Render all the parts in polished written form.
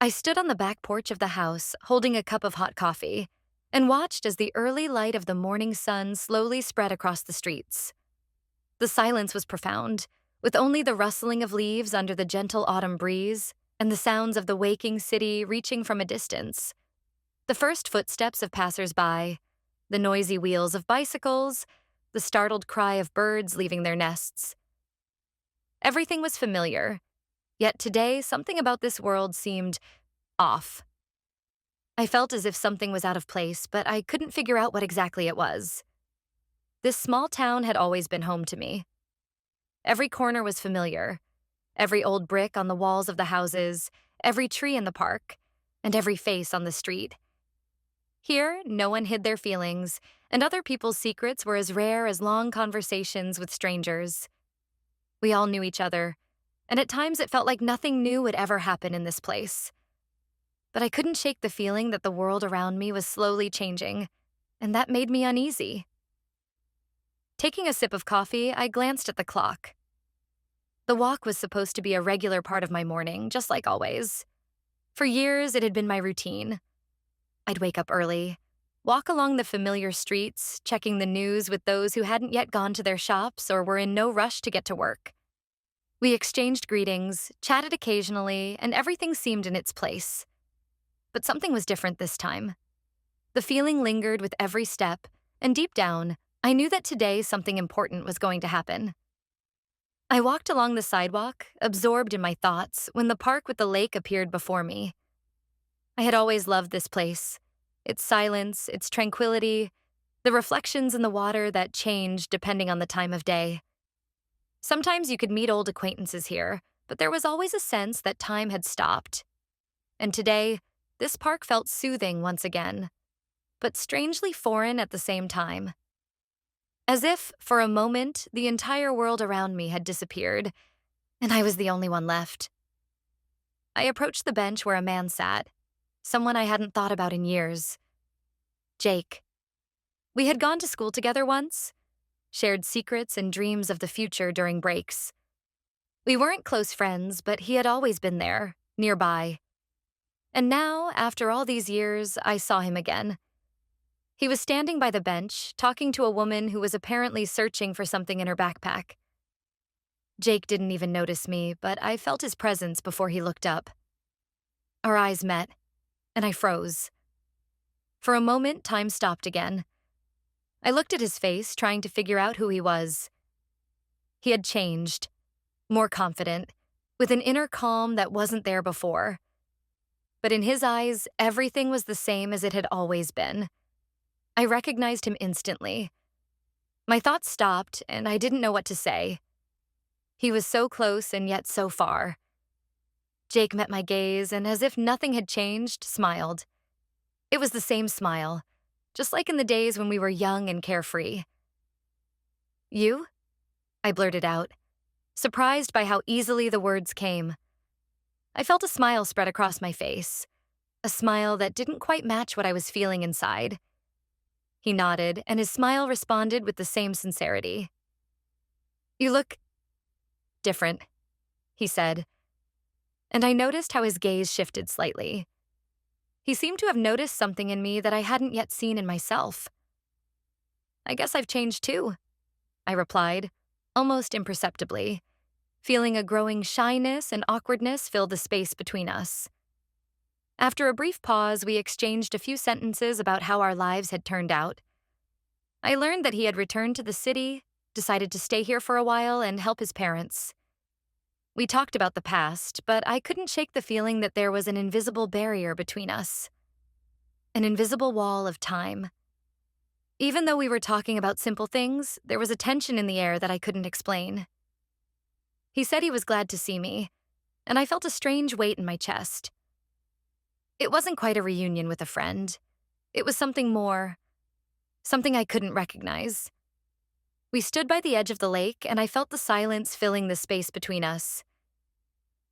I stood on the back porch of the house, holding a cup of hot coffee, and watched as the early light of the morning sun slowly spread across the streets. The silence was profound, with only the rustling of leaves under the gentle autumn breeze and the sounds of the waking city reaching from a distance. The first footsteps of passers-by, the noisy wheels of bicycles, the startled cry of birds leaving their nests. Everything was familiar, yet today something about this world seemed off. I felt as if something was out of place, but I couldn't figure out what exactly it was. This small town had always been home to me. Every corner was familiar, every old brick on the walls of the houses, every tree in the park, and every face on the street. Here, no one hid their feelings, and other people's secrets were as rare as long conversations with strangers. We all knew each other, and at times it felt like nothing new would ever happen in this place. But I couldn't shake the feeling that the world around me was slowly changing, and that made me uneasy. Taking a sip of coffee, I glanced at the clock. The walk was supposed to be a regular part of my morning, just like always. For years, it had been my routine. I'd wake up early, walk along the familiar streets, checking the news with those who hadn't yet gone to their shops or were in no rush to get to work. We exchanged greetings, chatted occasionally, and everything seemed in its place. But something was different this time. The feeling lingered with every step, and deep down, I knew that today something important was going to happen. I walked along the sidewalk, absorbed in my thoughts, when the park with the lake appeared before me. I had always loved this place. Its silence, its tranquility, the reflections in the water that changed depending on the time of day. Sometimes you could meet old acquaintances here, but there was always a sense that time had stopped. And today, this park felt soothing once again, but strangely foreign at the same time. As if, for a moment, the entire world around me had disappeared, and I was the only one left. I approached the bench where a man sat, someone I hadn't thought about in years. Jake. We had gone to school together once, shared secrets and dreams of the future during breaks. We weren't close friends, but he had always been there, nearby. And now, after all these years, I saw him again. He was standing by the bench, talking to a woman who was apparently searching for something in her backpack. Jake didn't even notice me, but I felt his presence before he looked up. Our eyes met, and I froze. For a moment, time stopped again. I looked at his face, trying to figure out who he was. He had changed, more confident, with an inner calm that wasn't there before. But in his eyes, everything was the same as it had always been. I recognized him instantly. My thoughts stopped, and I didn't know what to say. He was so close and yet so far. Jake met my gaze and, as if nothing had changed, smiled. It was the same smile, just like in the days when we were young and carefree. "You?" I blurted out, surprised by how easily the words came. I felt a smile spread across my face, a smile that didn't quite match what I was feeling inside. He nodded, and his smile responded with the same sincerity. "You look different," he said, and I noticed how his gaze shifted slightly. He seemed to have noticed something in me that I hadn't yet seen in myself. "I guess I've changed too," I replied, almost imperceptibly, feeling a growing shyness and awkwardness fill the space between us. After a brief pause, we exchanged a few sentences about how our lives had turned out. I learned that he had returned to the city, decided to stay here for a while, and help his parents. We talked about the past, but I couldn't shake the feeling that there was an invisible barrier between us. An invisible wall of time. Even though we were talking about simple things, there was a tension in the air that I couldn't explain. He said he was glad to see me, and I felt a strange weight in my chest. It wasn't quite a reunion with a friend. It was something more, something I couldn't recognize. We stood by the edge of the lake, and I felt the silence filling the space between us.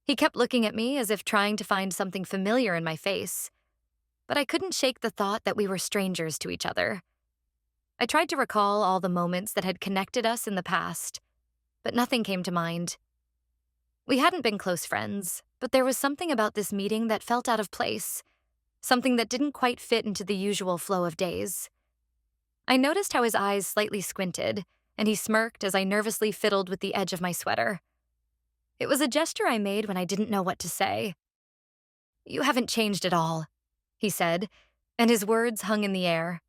He kept looking at me as if trying to find something familiar in my face, but I couldn't shake the thought that we were strangers to each other. I tried to recall all the moments that had connected us in the past, but nothing came to mind. We hadn't been close friends, But there was something about this meeting that felt out of place, something that didn't quite fit into the usual flow of days. I noticed how his eyes slightly squinted, and he smirked as I nervously fiddled with the edge of my sweater. It was a gesture I made when I didn't know what to say. "You haven't changed at all," he said, and his words hung in the air.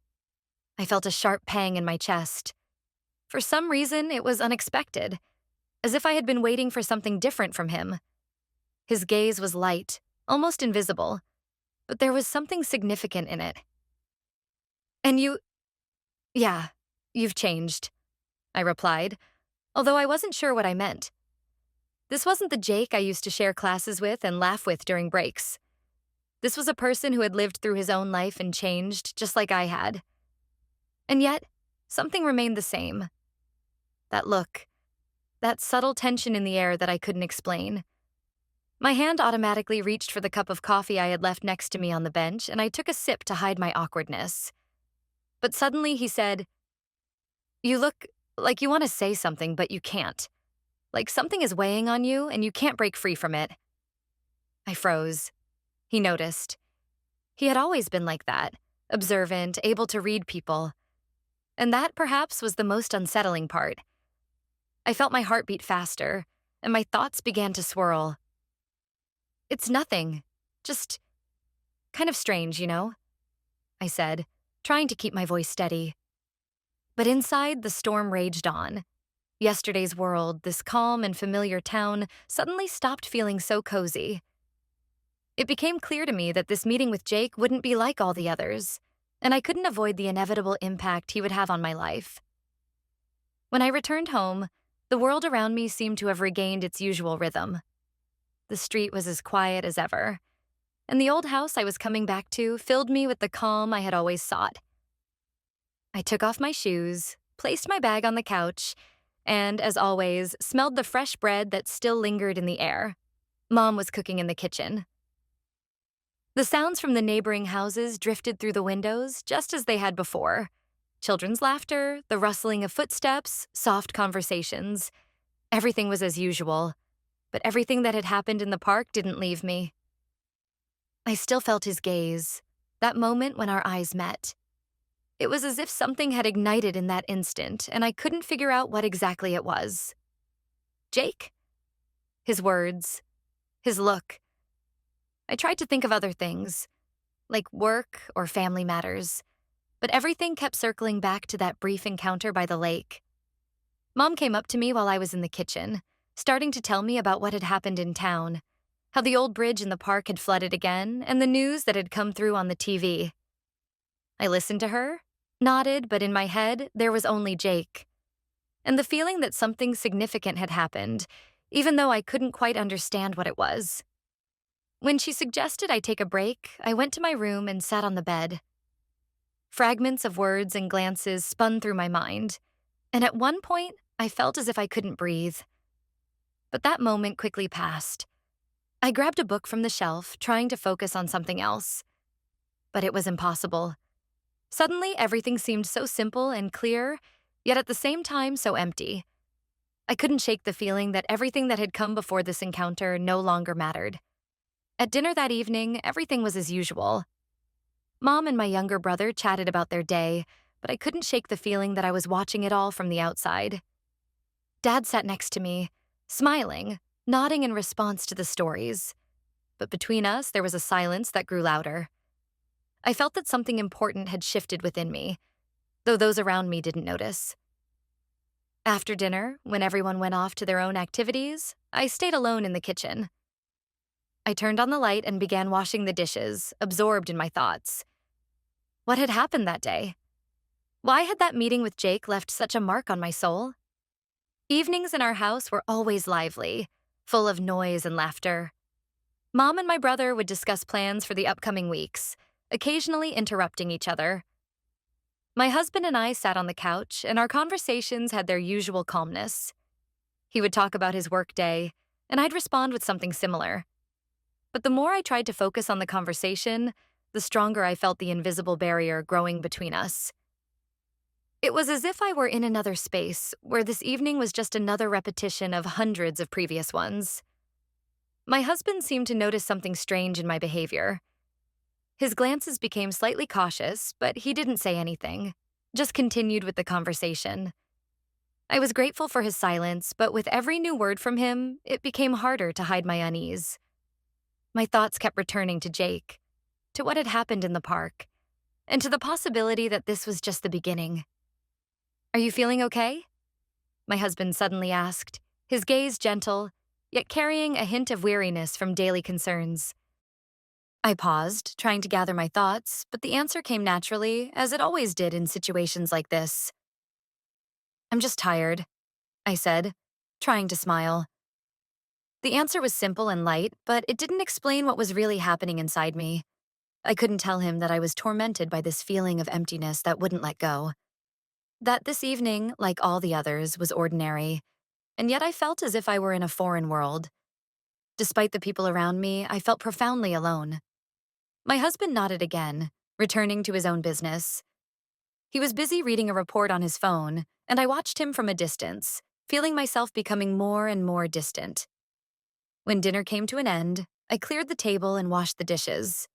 I felt a sharp pang in my chest. For some reason, it was unexpected, as if I had been waiting for something different from him. His gaze was light, almost invisible, but there was something significant in it. "And yeah, you've changed," I replied, although I wasn't sure what I meant. This wasn't the Jake I used to share classes with and laugh with during breaks. This was a person who had lived through his own life and changed, just like I had. And yet, something remained the same. That look, that subtle tension in the air that I couldn't explain. My hand automatically reached for the cup of coffee I had left next to me on the bench, and I took a sip to hide my awkwardness. But suddenly he said, "You look like you want to say something, but you can't. Like something is weighing on you, and you can't break free from it." I froze. He noticed. He had always been like that, observant, able to read people. And that, perhaps, was the most unsettling part. I felt my heart beat faster, and my thoughts began to swirl. "It's nothing. Just kind of strange, you know?" I said, trying to keep my voice steady. But inside, the storm raged on. Yesterday's world, this calm and familiar town, suddenly stopped feeling so cozy. It became clear to me that this meeting with Jake wouldn't be like all the others, and I couldn't avoid the inevitable impact he would have on my life. When I returned home, the world around me seemed to have regained its usual rhythm. The street was as quiet as ever, and the old house I was coming back to filled me with the calm I had always sought. I took off my shoes, placed my bag on the couch, and, as always, smelled the fresh bread that still lingered in the air. Mom was cooking in the kitchen. The sounds from the neighboring houses drifted through the windows just as they had before. Children's laughter, the rustling of footsteps, soft conversations. Everything was as usual, but everything that had happened in the park didn't leave me. I still felt his gaze, that moment when our eyes met. It was as if something had ignited in that instant, and I couldn't figure out what exactly it was. Jake? His words. His look. I tried to think of other things, like work or family matters, but everything kept circling back to that brief encounter by the lake. Mom came up to me while I was in the kitchen, starting to tell me about what had happened in town, how the old bridge in the park had flooded again, and the news that had come through on the TV. I listened to her, nodded, but in my head, there was only Jake. And the feeling that something significant had happened, even though I couldn't quite understand what it was. When she suggested I take a break, I went to my room and sat on the bed. Fragments of words and glances spun through my mind, and at one point, I felt as if I couldn't breathe. But that moment quickly passed. I grabbed a book from the shelf, trying to focus on something else. But it was impossible. Suddenly, everything seemed so simple and clear, yet at the same time so empty. I couldn't shake the feeling that everything that had come before this encounter no longer mattered. At dinner that evening, everything was as usual. Mom and my younger brother chatted about their day, but I couldn't shake the feeling that I was watching it all from the outside. Dad sat next to me, smiling, nodding in response to the stories. But between us, there was a silence that grew louder. I felt that something important had shifted within me, though those around me didn't notice. After dinner, when everyone went off to their own activities, I stayed alone in the kitchen. I turned on the light and began washing the dishes, absorbed in my thoughts. What had happened that day? Why had that meeting with Jake left such a mark on my soul? Evenings in our house were always lively, full of noise and laughter. Mom and my brother would discuss plans for the upcoming weeks, occasionally interrupting each other. My husband and I sat on the couch, and our conversations had their usual calmness. He would talk about his workday, and I'd respond with something similar. But the more I tried to focus on the conversation, the stronger I felt the invisible barrier growing between us. It was as if I were in another space, where this evening was just another repetition of hundreds of previous ones. My husband seemed to notice something strange in my behavior. His glances became slightly cautious, but he didn't say anything, just continued with the conversation. I was grateful for his silence, but with every new word from him, it became harder to hide my unease. My thoughts kept returning to Jake, to what had happened in the park, and to the possibility that this was just the beginning. Are you feeling okay? My husband suddenly asked, his gaze gentle, yet carrying a hint of weariness from daily concerns. I paused, trying to gather my thoughts, but the answer came naturally, as it always did in situations like this. I'm just tired, I said, trying to smile. The answer was simple and light, but it didn't explain what was really happening inside me. I couldn't tell him that I was tormented by this feeling of emptiness that wouldn't let go. That this evening, like all the others, was ordinary, and yet I felt as if I were in a foreign world. Despite the people around me, I felt profoundly alone. My husband nodded again, returning to his own business. He was busy reading a report on his phone, and I watched him from a distance, feeling myself becoming more and more distant. When dinner came to an end, I cleared the table and washed the dishes.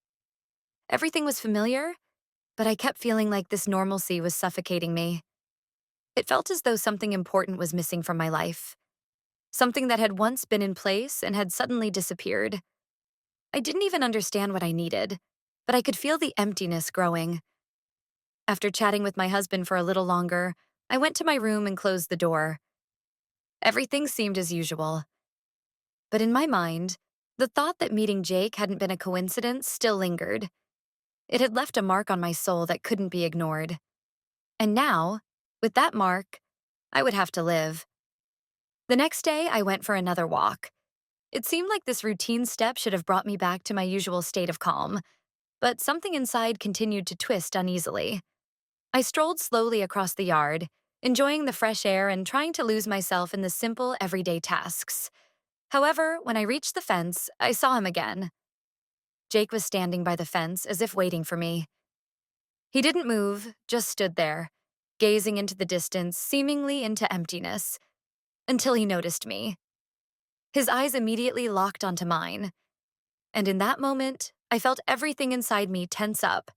Everything was familiar, but I kept feeling like this normalcy was suffocating me. It felt as though something important was missing from my life, something that had once been in place and had suddenly disappeared. I didn't even understand what I needed, but I could feel the emptiness growing. After chatting with my husband for a little longer, I went to my room and closed the door. Everything seemed as usual. But in my mind, the thought that meeting Jake hadn't been a coincidence still lingered. It had left a mark on my soul that couldn't be ignored. And now, with that mark, I would have to live. The next day, I went for another walk. It seemed like this routine step should have brought me back to my usual state of calm, but something inside continued to twist uneasily. I strolled slowly across the yard, enjoying the fresh air and trying to lose myself in the simple, everyday tasks. However, when I reached the fence, I saw him again. Jake was standing by the fence as if waiting for me. He didn't move, just stood there, gazing into the distance, seemingly into emptiness, until he noticed me. His eyes immediately locked onto mine, and in that moment, I felt everything inside me tense up.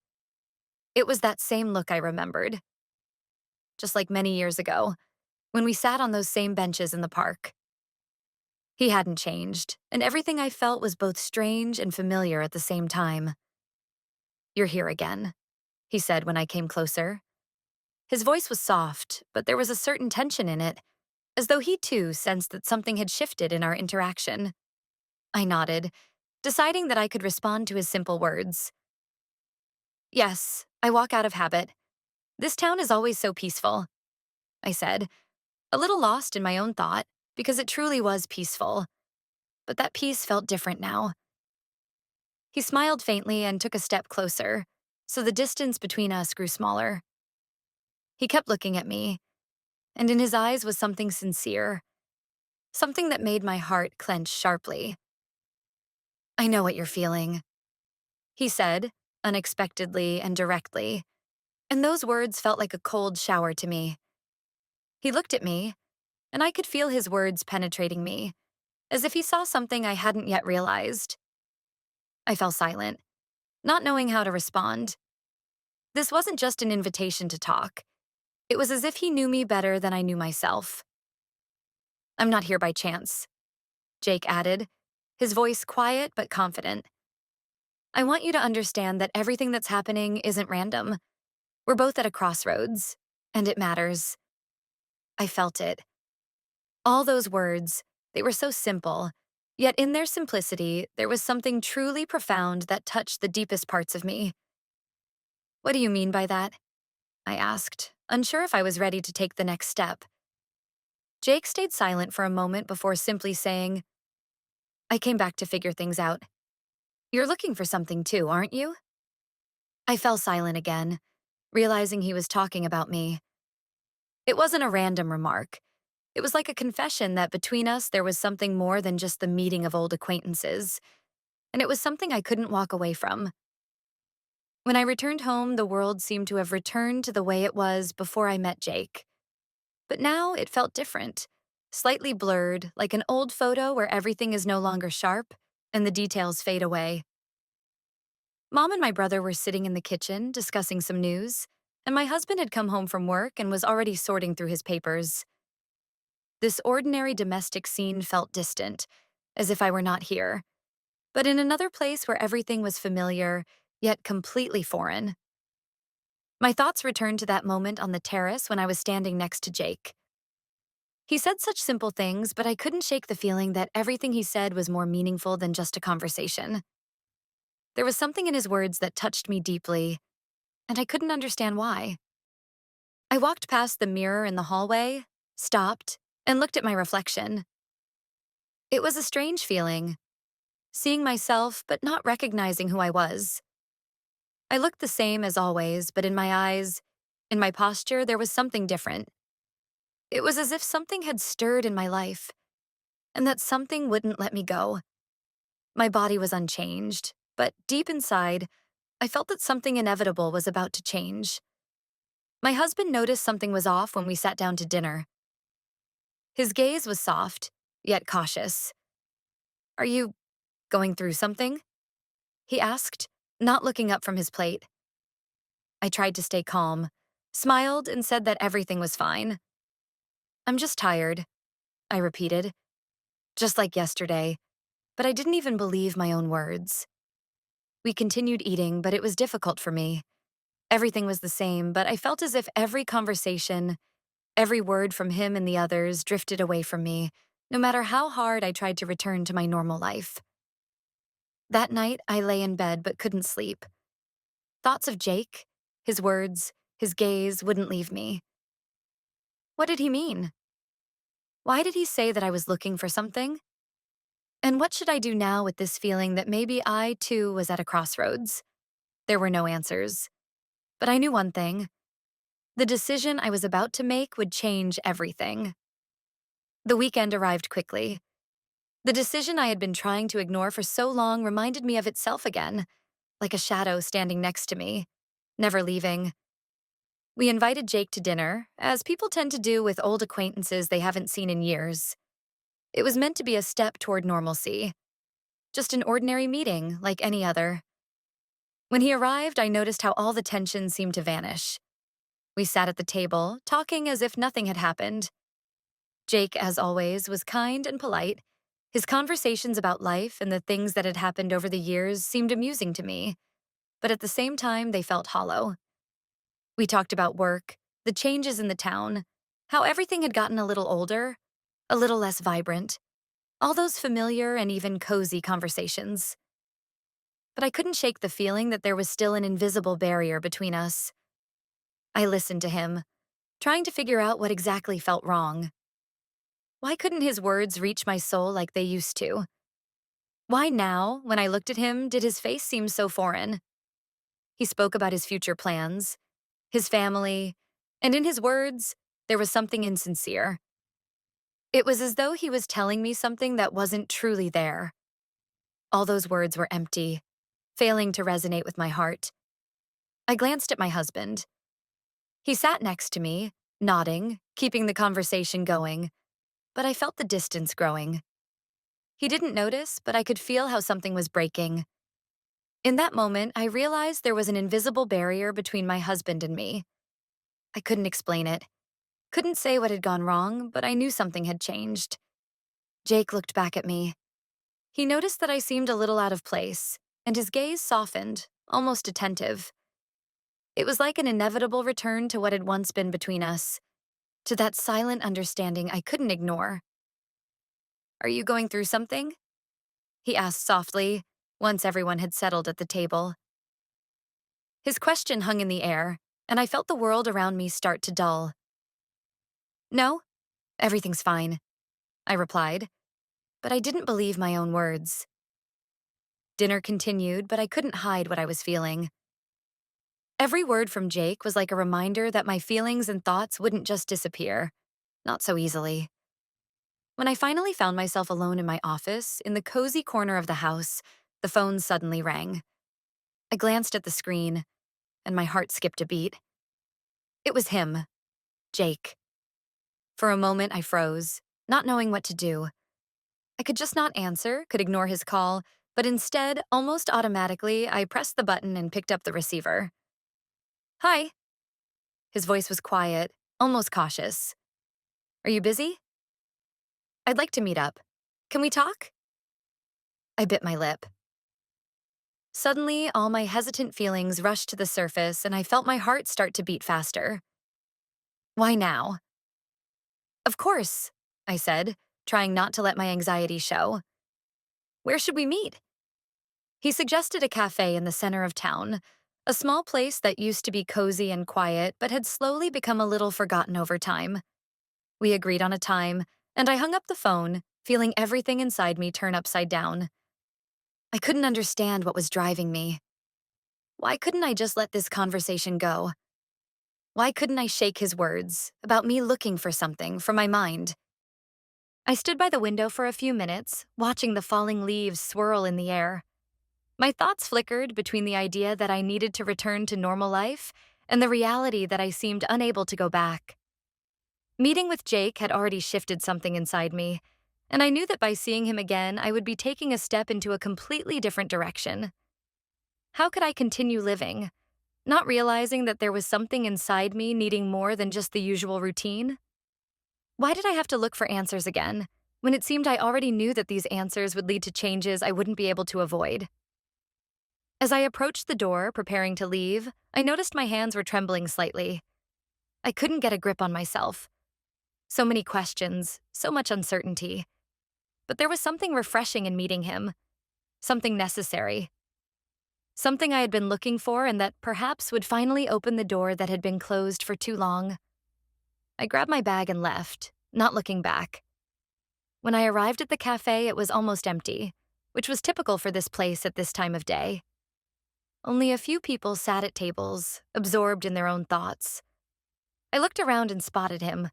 It was that same look I remembered, just like many years ago, when we sat on those same benches in the park. He hadn't changed, and everything I felt was both strange and familiar at the same time. "You're here again," he said when I came closer. His voice was soft, but there was a certain tension in it, as though he too sensed that something had shifted in our interaction. I nodded, deciding that I could respond to his simple words. "Yes, I walk out of habit. This town is always so peaceful," I said, a little lost in my own thought, because it truly was peaceful. But that peace felt different now. He smiled faintly and took a step closer, so the distance between us grew smaller. He kept looking at me, and in his eyes was something sincere, something that made my heart clench sharply. "I know what you're feeling," he said, unexpectedly and directly, and those words felt like a cold shower to me. He looked at me, and I could feel his words penetrating me, as if he saw something I hadn't yet realized. I fell silent, not knowing how to respond. This wasn't just an invitation to talk. It was as if he knew me better than I knew myself. "I'm not here by chance," Jake added, his voice quiet but confident. "I want you to understand that everything that's happening isn't random. We're both at a crossroads, and it matters." I felt it. All those words, they were so simple, yet in their simplicity, there was something truly profound that touched the deepest parts of me. "What do you mean by that?" I asked, unsure if I was ready to take the next step. Jake stayed silent for a moment before simply saying, "I came back to figure things out. You're looking for something too, aren't you?" I fell silent again, realizing he was talking about me. It wasn't a random remark. It was like a confession that between us there was something more than just the meeting of old acquaintances, and it was something I couldn't walk away from. When I returned home, the world seemed to have returned to the way it was before I met Jake. But now it felt different. slightly blurred, like an old photo where everything is no longer sharp and the details fade away. Mom and my brother were sitting in the kitchen discussing some news, and my husband had come home from work and was already sorting through his papers. This ordinary domestic scene felt distant, as if I were not here, but in another place where everything was familiar, yet completely foreign. My thoughts returned to that moment on the terrace when I was standing next to Jake. He said such simple things, but I couldn't shake the feeling that everything he said was more meaningful than just a conversation. There was something in his words that touched me deeply, and I couldn't understand why. I walked past the mirror in the hallway, stopped, and looked at my reflection. It was a strange feeling, seeing myself but not recognizing who I was. I looked the same as always, but in my eyes, in my posture, there was something different. It was as if something had stirred in my life, and that something wouldn't let me go. My body was unchanged, but deep inside, I felt that something inevitable was about to change. My husband noticed something was off when we sat down to dinner. His gaze was soft, yet cautious. "Are you going through something?" he asked, not looking up from his plate. I tried to stay calm, smiled, and said that everything was fine. "I'm just tired," I repeated, just like yesterday, but I didn't even believe my own words. We continued eating, but it was difficult for me. Everything was the same, but I felt as if every conversation, every word from him and the others drifted away from me, no matter how hard I tried to return to my normal life. That night, I lay in bed but couldn't sleep. Thoughts of Jake, his words, his gaze wouldn't leave me. What did he mean? Why did he say that I was looking for something? And what should I do now with this feeling that maybe I, too, was at a crossroads? There were no answers. But I knew one thing. The decision I was about to make would change everything. The weekend arrived quickly. The decision I had been trying to ignore for so long reminded me of itself again, like a shadow standing next to me, never leaving. We invited Jake to dinner, as people tend to do with old acquaintances they haven't seen in years. It was meant to be a step toward normalcy, just an ordinary meeting like any other. When he arrived, I noticed how all the tension seemed to vanish. We sat at the table, talking as if nothing had happened. Jake, as always, was kind and polite. His conversations about life and the things that had happened over the years seemed amusing to me, but at the same time, they felt hollow. We talked about work, the changes in the town, how everything had gotten a little older, a little less vibrant, all those familiar and even cozy conversations. But I couldn't shake the feeling that there was still an invisible barrier between us. I listened to him, trying to figure out what exactly felt wrong. Why couldn't his words reach my soul like they used to? Why now, when I looked at him, did his face seem so foreign? He spoke about his future plans, his family, and in his words, there was something insincere. It was as though he was telling me something that wasn't truly there. All those words were empty, failing to resonate with my heart. I glanced at my husband. He sat next to me, nodding, keeping the conversation going, but I felt the distance growing. He didn't notice, but I could feel how something was breaking. In that moment, I realized there was an invisible barrier between my husband and me. I couldn't explain it, couldn't say what had gone wrong, but I knew something had changed. Jake looked back at me. He noticed that I seemed a little out of place, and his gaze softened, almost attentive. It was like an inevitable return to what had once been between us, to that silent understanding I couldn't ignore. "Are you going through something?" he asked softly, once everyone had settled at the table. His question hung in the air, and I felt the world around me start to dull. "No, everything's fine," I replied, but I didn't believe my own words. Dinner continued, but I couldn't hide what I was feeling. Every word from Jake was like a reminder that my feelings and thoughts wouldn't just disappear, not so easily. When I finally found myself alone in my office, in the cozy corner of the house, the phone suddenly rang. I glanced at the screen, and my heart skipped a beat. It was him, Jake. For a moment, I froze, not knowing what to do. I could just not answer, could ignore his call, but instead, almost automatically, I pressed the button and picked up the receiver. Hi. His voice was quiet, almost cautious. Are you busy? I'd like to meet up. Can we talk? I bit my lip. Suddenly, all my hesitant feelings rushed to the surface and I felt my heart start to beat faster. Why now? Of course, I said, trying not to let my anxiety show. Where should we meet? He suggested a cafe in the center of town, a small place that used to be cozy and quiet but had slowly become a little forgotten over time. We agreed on a time, and I hung up the phone, feeling everything inside me turn upside down. I couldn't understand what was driving me. Why couldn't I just let this conversation go? Why couldn't I shake his words about me looking for something from my mind? I stood by the window for a few minutes, watching the falling leaves swirl in the air. My thoughts flickered between the idea that I needed to return to normal life and the reality that I seemed unable to go back. Meeting with Jake had already shifted something inside me, and I knew that by seeing him again, I would be taking a step into a completely different direction. How could I continue living, not realizing that there was something inside me needing more than just the usual routine? Why did I have to look for answers again, when it seemed I already knew that these answers would lead to changes I wouldn't be able to avoid? As I approached the door, preparing to leave, I noticed my hands were trembling slightly. I couldn't get a grip on myself. So many questions, so much uncertainty. But there was something refreshing in meeting him, something necessary. Something I had been looking for and that perhaps would finally open the door that had been closed for too long. I grabbed my bag and left, not looking back. When I arrived at the cafe, it was almost empty, which was typical for this place at this time of day. Only a few people sat at tables, absorbed in their own thoughts. I looked around and spotted him.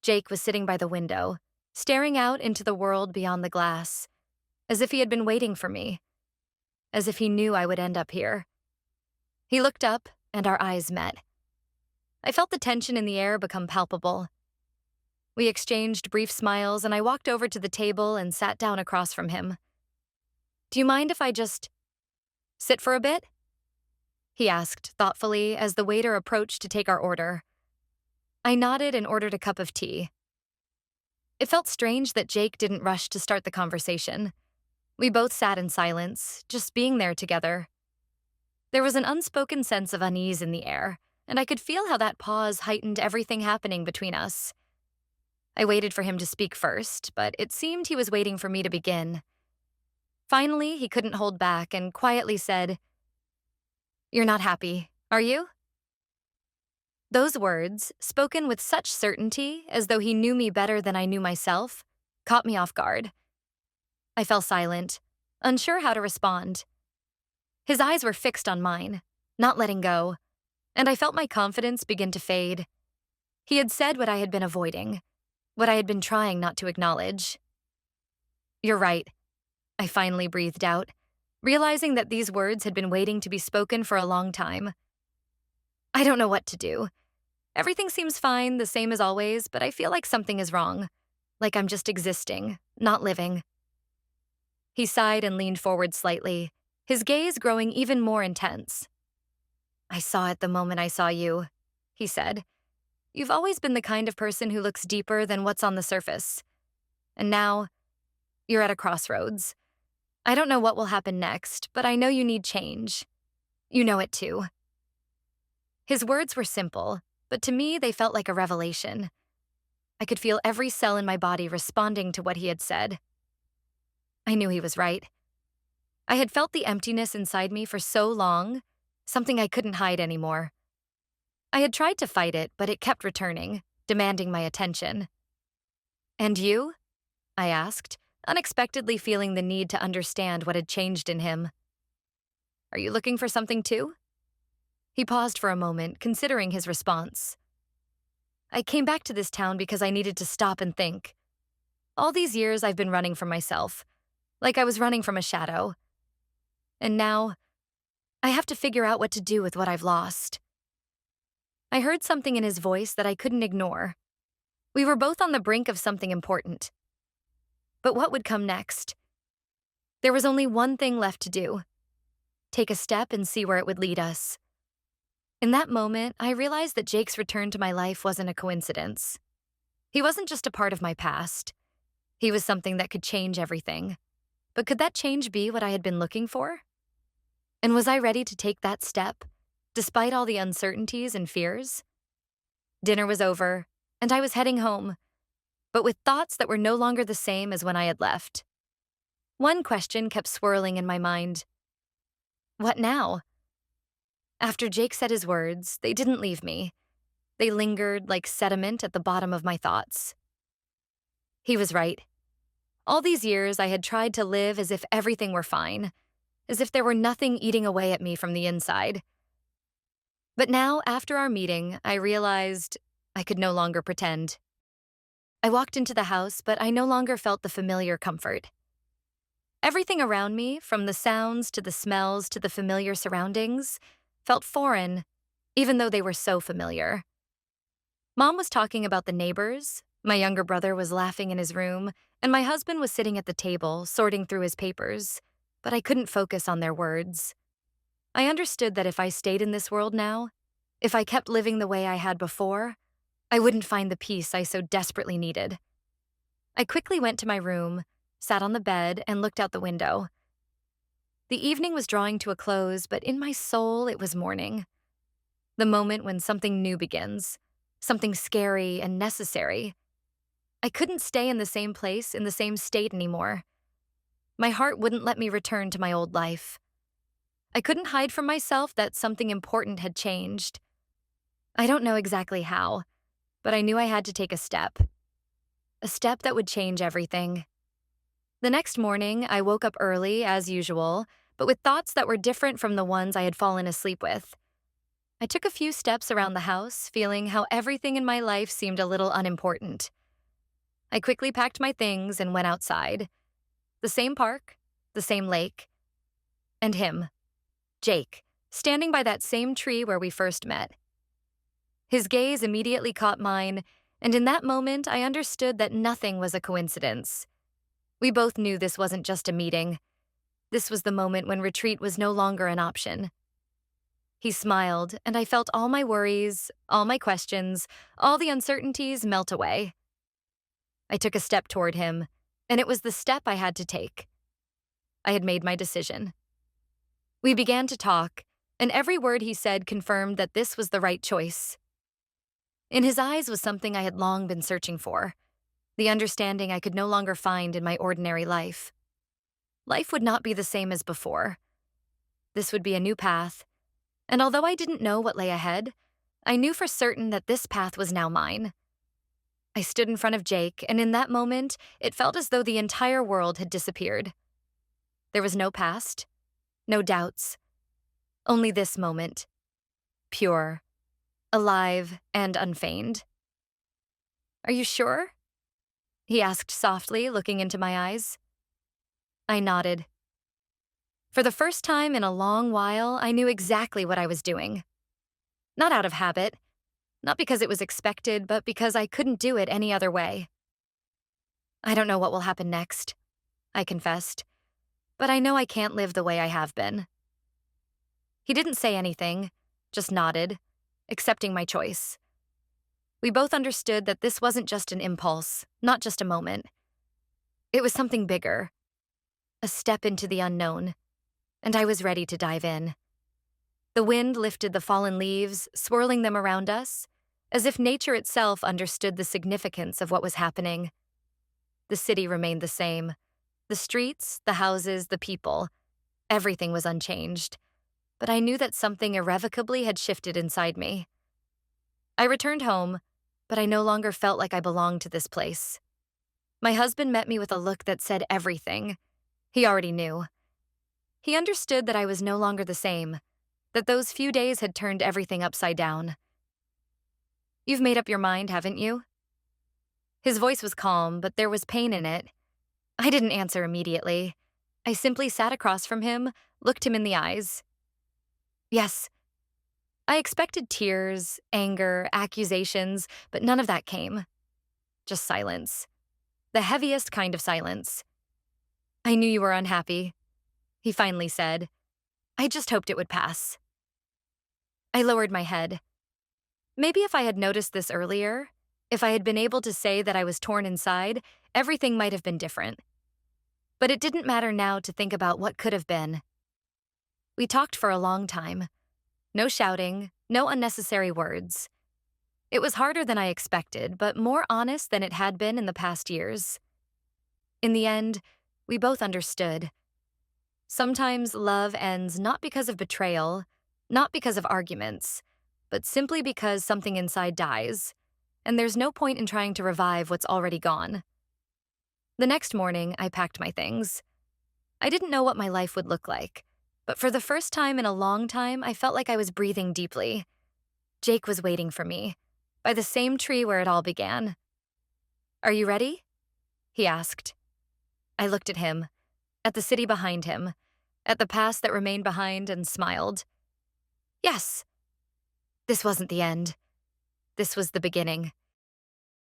Jake was sitting by the window, staring out into the world beyond the glass, as if he had been waiting for me, as if he knew I would end up here. He looked up, and our eyes met. I felt the tension in the air become palpable. We exchanged brief smiles, and I walked over to the table and sat down across from him. Do you mind if I just sit for a bit? He asked thoughtfully as the waiter approached to take our order. I nodded and ordered a cup of tea. It felt strange that Jake didn't rush to start the conversation. We both sat in silence, just being there together. There was an unspoken sense of unease in the air, and I could feel how that pause heightened everything happening between us. I waited for him to speak first, but it seemed he was waiting for me to begin. Finally, he couldn't hold back and quietly said, "You're not happy, are you?" Those words, spoken with such certainty, as though he knew me better than I knew myself, caught me off guard. I fell silent, unsure how to respond. His eyes were fixed on mine, not letting go, and I felt my confidence begin to fade. He had said what I had been avoiding, what I had been trying not to acknowledge. You're right, I finally breathed out, realizing that these words had been waiting to be spoken for a long time. I don't know what to do. Everything seems fine, the same as always, but I feel like something is wrong. Like I'm just existing, not living. He sighed and leaned forward slightly, his gaze growing even more intense. I saw it the moment I saw you, he said. You've always been the kind of person who looks deeper than what's on the surface. And now, you're at a crossroads. I don't know what will happen next, but I know you need change. You know it too. His words were simple, but to me they felt like a revelation. I could feel every cell in my body responding to what he had said. I knew he was right. I had felt the emptiness inside me for so long, something I couldn't hide anymore. I had tried to fight it, but it kept returning, demanding my attention. And you? I asked, unexpectedly feeling the need to understand what had changed in him. Are you looking for something too? He paused for a moment, considering his response. I came back to this town because I needed to stop and think. All these years I've been running from myself, like I was running from a shadow. And now, I have to figure out what to do with what I've lost. I heard something in his voice that I couldn't ignore. We were both on the brink of something important. But what would come next? There was only one thing left to do: take a step and see where it would lead us. In that moment, I realized that Jake's return to my life wasn't a coincidence. He wasn't just a part of my past. He was something that could change everything. But could that change be what I had been looking for? And was I ready to take that step, despite all the uncertainties and fears? Dinner was over, and I was heading home, but with thoughts that were no longer the same as when I had left. One question kept swirling in my mind. What now? After Jake said his words, they didn't leave me. They lingered like sediment at the bottom of my thoughts. He was right. All these years, I had tried to live as if everything were fine, as if there were nothing eating away at me from the inside. But now, after our meeting, I realized I could no longer pretend. I walked into the house, but I no longer felt the familiar comfort. Everything around me, from the sounds to the smells to the familiar surroundings, felt foreign, even though they were so familiar. Mom was talking about the neighbors, my younger brother was laughing in his room, and my husband was sitting at the table, sorting through his papers, but I couldn't focus on their words. I understood that if I stayed in this world now, if I kept living the way I had before, I wouldn't find the peace I so desperately needed. I quickly went to my room, sat on the bed, and looked out the window. The evening was drawing to a close, but in my soul it was morning. The moment when something new begins, something scary and necessary. I couldn't stay in the same place, in the same state anymore. My heart wouldn't let me return to my old life. I couldn't hide from myself that something important had changed. I don't know exactly how, but I knew I had to take a step that would change everything. The next morning, I woke up early, as usual, but with thoughts that were different from the ones I had fallen asleep with. I took a few steps around the house, feeling how everything in my life seemed a little unimportant. I quickly packed my things and went outside. The same park, the same lake, and him, Jake, standing by that same tree where we first met. His gaze immediately caught mine, and in that moment I understood that nothing was a coincidence. We both knew this wasn't just a meeting. This was the moment when retreat was no longer an option. He smiled, and I felt all my worries, all my questions, all the uncertainties melt away. I took a step toward him, and it was the step I had to take. I had made my decision. We began to talk, and every word he said confirmed that this was the right choice. In his eyes was something I had long been searching for, the understanding I could no longer find in my ordinary life. Life would not be the same as before. This would be a new path, and although I didn't know what lay ahead, I knew for certain that this path was now mine. I stood in front of Jake, and in that moment, it felt as though the entire world had disappeared. There was no past, no doubts, only this moment, pure, alive, and unfeigned. "Are you sure?" he asked softly, looking into my eyes. I nodded. For the first time in a long while, I knew exactly what I was doing. Not out of habit, not because it was expected, but because I couldn't do it any other way. "I don't know what will happen next," I confessed, "but I know I can't live the way I have been." He didn't say anything, just nodded, accepting my choice. We both understood that this wasn't just an impulse, not just a moment. It was something bigger, a step into the unknown, and I was ready to dive in. The wind lifted the fallen leaves, swirling them around us, as if nature itself understood the significance of what was happening. The city remained the same. The streets, the houses, the people, everything was unchanged. But I knew that something irrevocably had shifted inside me. I returned home, but I no longer felt like I belonged to this place. My husband met me with a look that said everything. He already knew. He understood that I was no longer the same, that those few days had turned everything upside down. "You've made up your mind, haven't you?" His voice was calm, but there was pain in it. I didn't answer immediately. I simply sat across from him, looked him in the eyes. "Yes." I expected tears, anger, accusations, but none of that came. just silence. The heaviest kind of silence. I knew you were unhappy, he finally said. I just hoped it would pass. I lowered my head. Maybe if I had noticed this earlier, if I had been able to say that I was torn inside, everything might have been different. But it didn't matter now to think about what could have been. We talked for a long time. No shouting, no unnecessary words. It was harder than I expected, but more honest than it had been in the past years. In the end, we both understood. Sometimes love ends not because of betrayal, not because of arguments, but simply because something inside dies, and there's no point in trying to revive what's already gone. The next morning, I packed my things. I didn't know what my life would look like, but for the first time in a long time, I felt like I was breathing deeply. Jake was waiting for me, by the same tree where it all began. Are you ready? He asked. I looked at him, at the city behind him, at the past that remained behind, and smiled. Yes. This wasn't the end. This was the beginning.